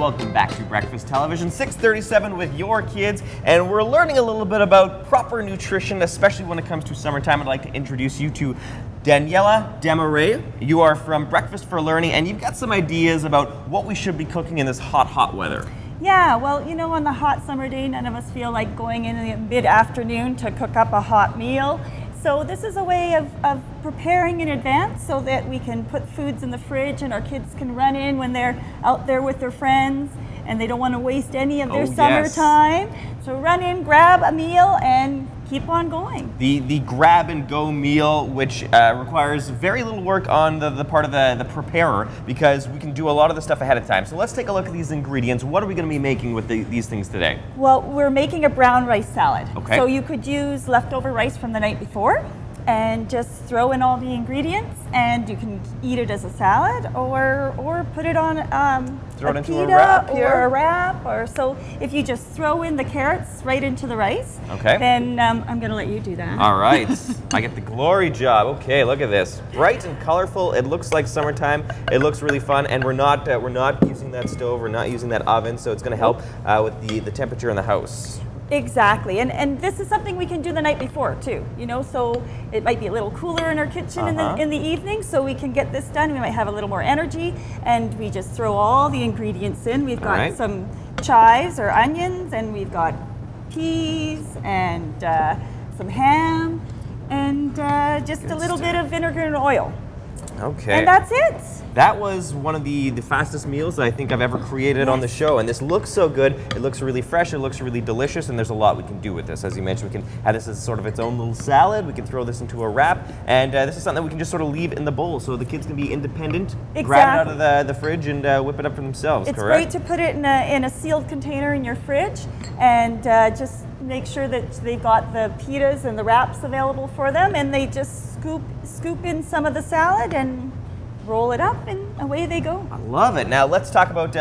welcome back to Breakfast Television, 6:37 with your kids, and we're learning a little bit about proper nutrition, especially when it comes to summertime. I'd like to introduce you to Daniela Desmarais. You are from Breakfast for Learning, and you've got some ideas about what we should be cooking in this hot weather. Yeah, well, you know, on the hot summer day, none of us feel like going in the mid-afternoon to cook up a hot meal. So this is a way of preparing in advance so that we can put foods in the fridge and our kids can run in when they're out there with their friends and they don't want to waste any of their summertime. So run in, grab a meal, and keep on going. The grab and go meal, which requires very little work on the part of the preparer, because we can do a lot of the stuff ahead of time. So let's take a look at these ingredients. What are we going to be making with these things today? Well, we're making a brown rice salad. Okay. So you could use leftover rice from the night before and just throw in all the ingredients, and you can eat it as a salad or put it on throw it into pita a wrap or a wrap. Or so if you just throw in the carrots right into the rice, okay, then I'm going to let you do that. All right, I get the glory job. Okay, look at this, bright and colorful. It looks like summertime. It looks really fun, and we're not using that stove. We're not using that oven, so it's going to help with the temperature in the house. Exactly, and this is something we can do the night before too, you know, so it might be a little cooler in our kitchen in the evening, so we can get this done. We might have a little more energy, and we just throw all the ingredients in. We've got some chives or onions, and we've got peas and some ham, and just a little bit of vinegar and oil. Okay. And that's it. That was one of the fastest meals that I think I've ever created on the show, and this looks so good. It looks really fresh, it looks really delicious, and there's a lot we can do with this. As you mentioned, we can have this as sort of its own little salad. We can throw this into a wrap, and this is something that we can just sort of leave in the bowl so the kids can be independent, grab it out of the fridge, and whip it up for themselves, It's correct? great to put it in a sealed container in your fridge, and just make sure that they've got the pitas and the wraps available for them, and they just scoop in some of the salad and roll it up, and away they go. I love it. Now let's talk about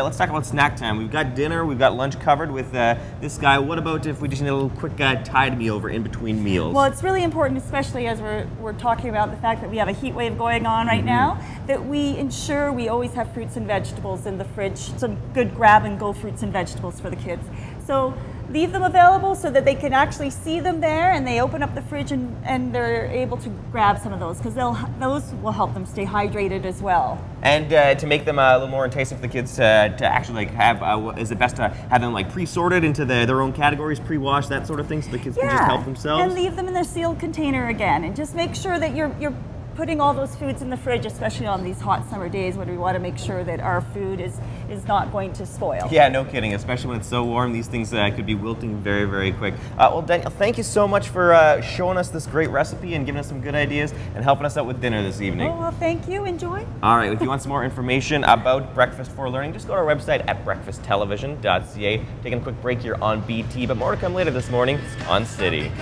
snack time. We've got dinner, we've got lunch covered with this guy. What about if we just need a little quick tide me over in between meals? Well, it's really important, especially as we're talking about the fact that we have a heat wave going on right now, that we ensure we always have fruits and vegetables in the fridge, some good grab and go fruits and vegetables for the kids. So leave them available so that they can actually see them there, and they open up the fridge and they're able to grab some of those, because those will help them stay hydrated as well. And to make them a little more enticing for the kids to actually have, is it best to have them like pre-sorted into their own categories, pre-washed, that sort of thing, so the kids can just help themselves? And leave them in their sealed container again, and just make sure that you're putting all those foods in the fridge, especially on these hot summer days when we want to make sure that our food is not going to spoil. Yeah, no kidding, especially when it's so warm. These things could be wilting very, very quick. Well, Daniel, thank you so much for showing us this great recipe and giving us some good ideas and helping us out with dinner this evening. Oh, well, thank you. Enjoy. All right, if you want some more information about Breakfast for Learning, just go to our website at breakfasttelevision.ca. Taking a quick break here on BT, but more to come later this morning on City.